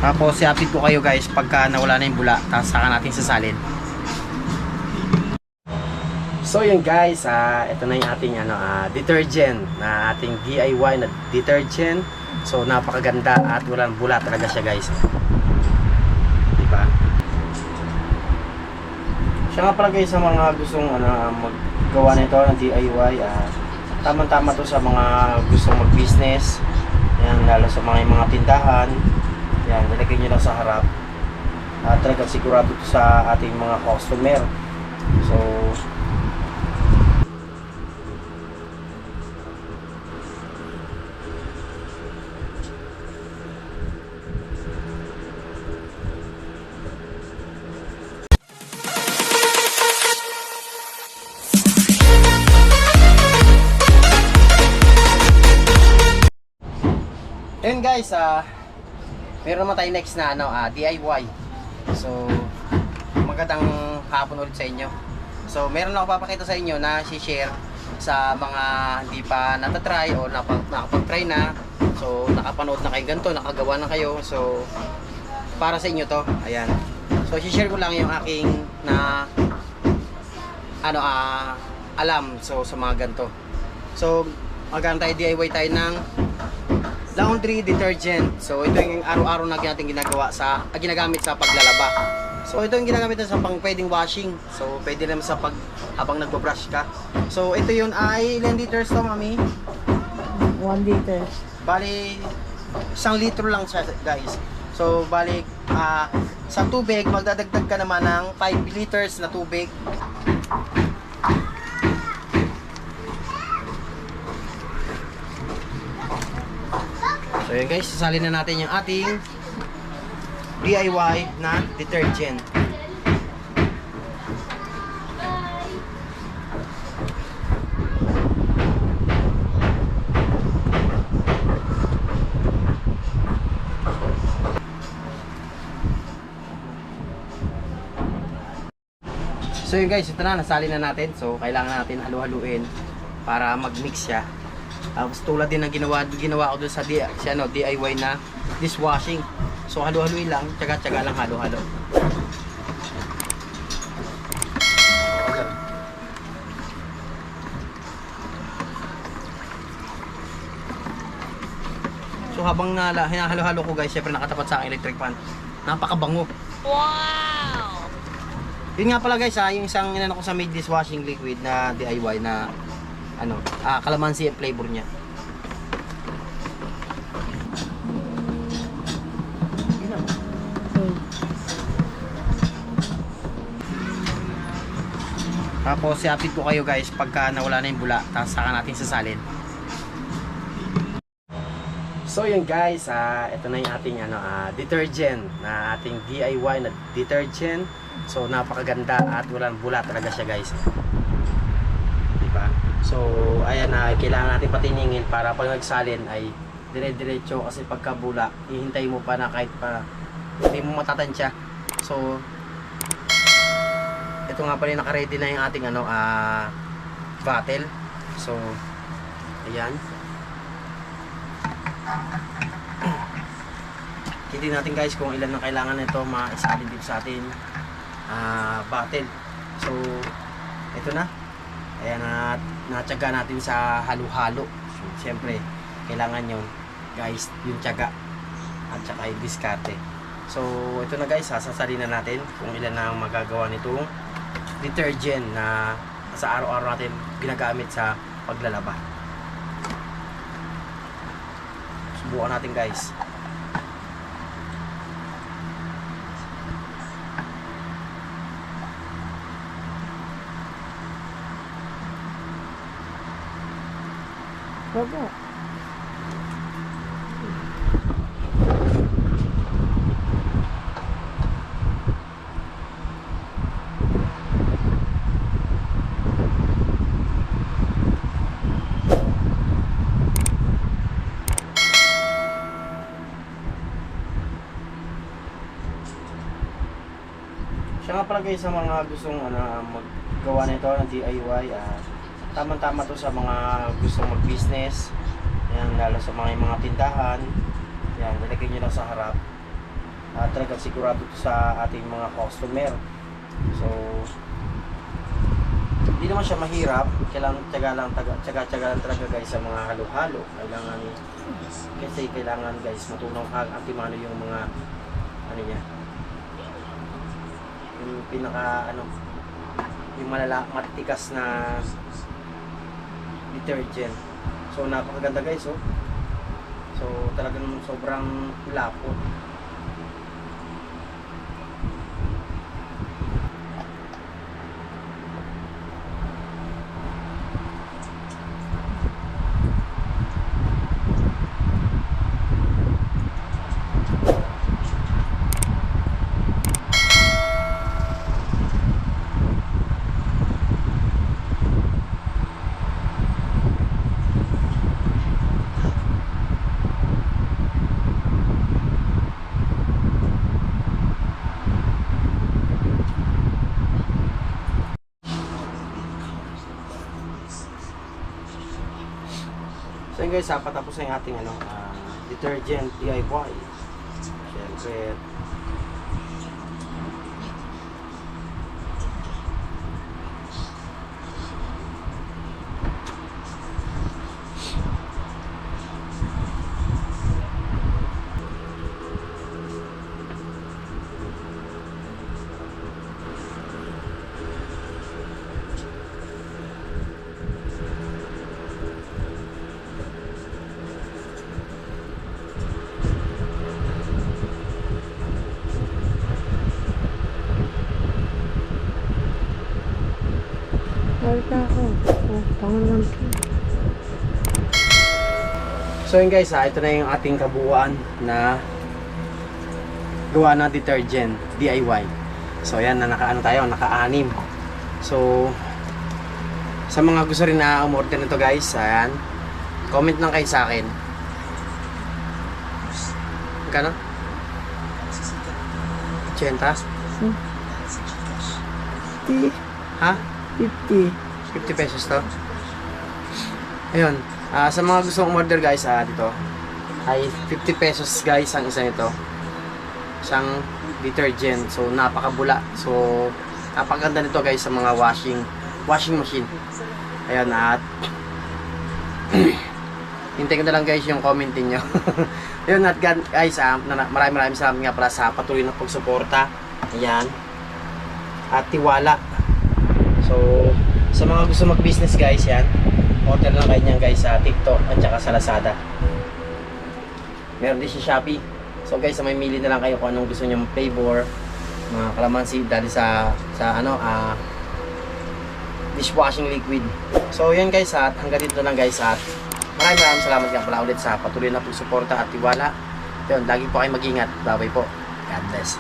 Tapos i-update ko kayo guys pagka nawala na yung bula, tapos saka natin sasalin. So yun guys, ito na yung ating detergent na ating DIY na detergent. So napakaganda at walang bula talaga siya guys. Diba? Siya nga pala guys sa mga gustong maggawa nito ng DIY, tamang-tama to sa mga gustong mag-business. Yan, lalo sa mga tindahan. Yan, nilagay nyo lang sa harap. Talagang sigurado to sa ating mga customer. So yun guys, meron naman tayo next na DIY. So magandang hapon ulit sa inyo. So meron ako papakita sa inyo na si-share sa mga hindi pa natatry o nakapag-try na. So nakapanood na kayo ganito, nakagawa na kayo. So para sa inyo to, ayan. So si-share ko lang yung aking alam sa mga ganito. So magandang tayo DIY tayo ng laundry detergent. So ito yung araw-araw na natin ginagamit sa paglalaba. So ito yung ginagamit sa pwedeng washing. So pwede naman sa habang nagbabrush ka. So ito yun ay ilang liters to, mami? 1 liter. Bali 1 litro lang siya guys. So bali sa tubig magdadagdag ka naman ng 5 liters na tubig. So yun guys, sasalin na natin yung ating DIY na detergent. So yun guys, ito na, nasalin na natin. So kailangan natin halu-haluin para mag-mix siya. Tapos tulad din ng ginawa ko doon sa DIY na dishwashing. So halu-haluin lang, tsaga-tsaga lang halo-halo. So habang hinahalo-halo ko guys, syempre nakatapat sa aking electric fan. Napakabango. Wow! Yun nga pala guys, yung isang inano ko sa made dishwashing liquid na DIY na calamansi ang flavor niya. Tapos i-update ko kayo guys pagka nawala na yung bula, tapos saka natin sasalin. So yun guys, ito na yung ating detergent na ating DIY na detergent. So napakaganda at walang bula talaga siya guys. Diba? So ayan kailangan natin patiningin para pag nagsalin ay dire-diretso, kasi pagka bula hihintay mo pa na kahit pa hindi mo matatansya. So ito nga pala, naka-ready na yung ating bottle. So ayan, hindi natin guys kung ilan ang kailangan nito ma-isalin dito sa ating bottle. So ito na, ayan, natyaga natin sa halo-halo. So syempre kailangan yun guys, yung tyaga at saka yung diskarte. So ito na guys, sasalin na natin kung ilan na ang magagawa nitong detergent na sa araw-araw natin ginagamit sa paglalaba. Subukan natin guys. Baba. Siya nga pala guys sa mga gustong maggawa nito ng DIY, tamang-tama to sa mga gustong mag-business. Yan, lalo sa mga tindahan. Yan, nilagay nyo lang sa harap. talagang sigurado to sa ating mga customer. So hindi naman siya mahirap, kailangan tiyaga lang talaga guys sa mga halo-halo. Kailangan guys matunaw antimano yung mga ano niya, yung pinaka yung matitikas na detergent. So napakaganda guys, oh. So talagang sobrang lapot. So yun guys, patapos na yung ating detergent DIY. Siyempre, Balik na ako. Oh, pangalan ko. so yun guys, ito na yung ating kabuuan na gawa na detergent DIY. So ayan, na naka-6. So sa mga gusto rin na umorder nito guys, ayan, comment lang kayo sa akin. Magkano? 80? 50. Ha? 50. 50 pesos to. Ayun. Sa mga gusto umorder guys, dito ay 50 pesos guys ang isa nito. Isang detergent. So napakabula. So napakaganda nito guys sa mga washing machine. Ayun, at hintayin ko na lang guys yung comment niyo. Ayun, at guys, maraming salamat nga pala sa patuloy na pagsuporta. Ayan. At tiwala. So, sa mga gusto mag-business guys, yan, order lang kayo niyan guys sa TikTok at saka sa Lazada. Meron din sa Shopee. So guys, may mili na lang kayo kung anong gusto niyo flavor, mga kalamansi dahil sa dishwashing liquid. So yan guys, at hanggang dito lang guys, at maraming salamat nga pala ulit sa patuloy na pagsuporta at tiwala. Yun, lagi po kayo mag-ingat. Bye-bye po. God bless.